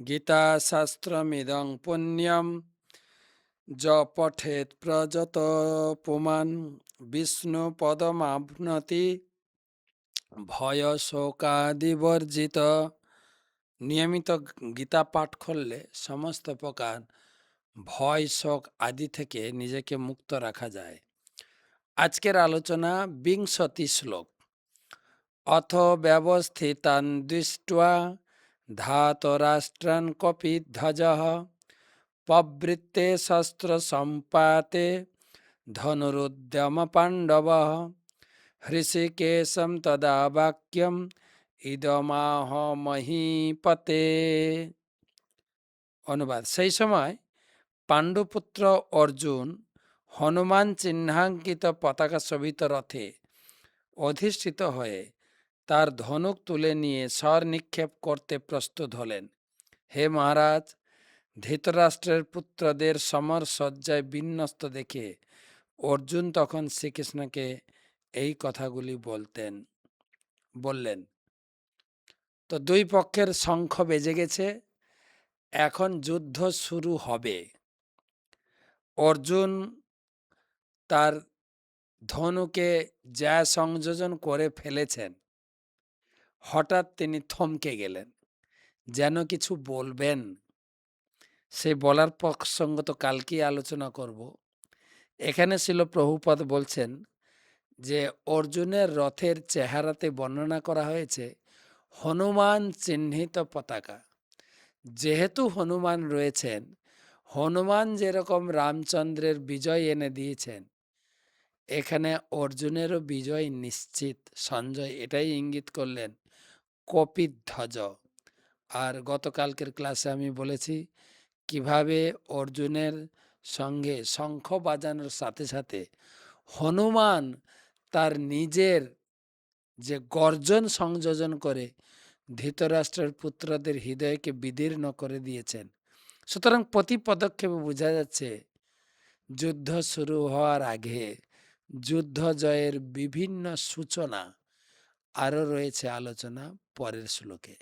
গীতাশাস্ত্রমিদং পুণ্যম য পঠেৎ প্রযত পুমাन् বিষ্ণুপদমাপ্নोति ভয় শোকাদিবর্জিত। নিয়মিত গীতা পাঠ করলে সমস্ত প্রকার ভয় শোক আদি থেকে নিজেকে মুক্ত রাখা যায়। আজকের আলোচনা 20 শ্লোক। অথ ব্যবস্থিতান দৃष्ट्वा ধাতরাষ্ট্রান কপিধ্বজঃ পবৃত্তে শস্ত্র সম্পাতে ধনুরুদ্যম পাণ্ডবঃ হৃষিকেশম তদা বাক্যম ইদমাহ মহীপতে। অনুবাদ: সেই সময় পাণ্ডুপুত্র অর্জুন হনুমান চিহ্নাঙ্কিত পতাকা শোভিত রথে অধিষ্ঠিত হয়ে তার ধনুক তুলে নিয়ে স্বর নিক্ষেপ করতে প্রস্তুত হলেন। হে মহারাজ, ধৃতরাষ্ট্রের পুত্রদের সমর সজ্জায় বিন্যস্ত দেখে অর্জুন তখন শ্রীকৃষ্ণকে এই কথাগুলি বললেন। তো দুই পক্ষের শঙ্খ বেজে গেছে, এখন যুদ্ধ শুরু হবে। অর্জুন তার ধনুকে যা সংযোজন করে ফেলেছেন, হঠাৎ তিনি থমকে গেলেন, যেন কিছু বলবেন। সে বলার প্রসঙ্গ তো কালকেই আলোচনা করব। এখানে শিল প্রভুপাদ বলছেন যে অর্জুনের রথের চেহারাতে বর্ণনা করা হয়েছে হনুমান চিহ্নিত পতাকা। যেহেতু হনুমান রয়েছেন, হনুমান যেরকম রামচন্দ্রের বিজয় এনে দিয়েছেন, এখানে অর্জুনেরও বিজয় নিশ্চিত। সঞ্জয় এটাই ইঙ্গিত করলেন, কপিধ্বজ। আর গতকালকের ক্লাসে আমি বলেছি কিভাবে অর্জুনের সঙ্গে শঙ্খ বাজানোর সাথে সাথে হনুমান তার নিজের যে গর্জন সংযোজন করে ধৃতরাষ্ট্রের পুত্রদের হৃদয়কে বিদীর্ণ করে দিয়েছেন। সুতরাং প্রতি পদক্ষেপে বোঝা যাচ্ছে যুদ্ধ শুরু হওয়ার আগে যুদ্ধ জয়ের বিভিন্ন সূচনা আরও রয়েছে আলোচনা পরের শ্লোকে।